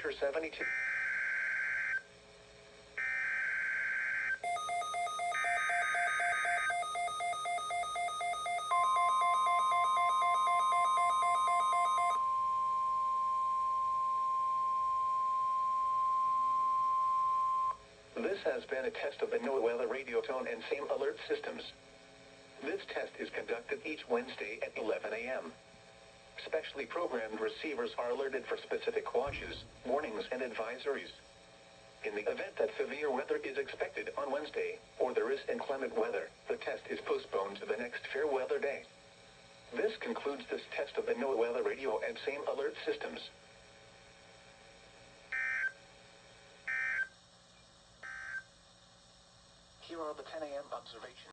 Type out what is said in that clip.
temperature 72. This has been a test of the NOAA weather radio tone and SAM alert systems. This test is conducted each Wednesday at 11 a.m. Specially programmed receivers are alerted for specific watches, warnings, and advisories. In the event that severe weather is expected on Wednesday, or there is inclement weather, the test is postponed to the next fair weather day. This concludes this test of the NOAA weather radio and SAM alert systems.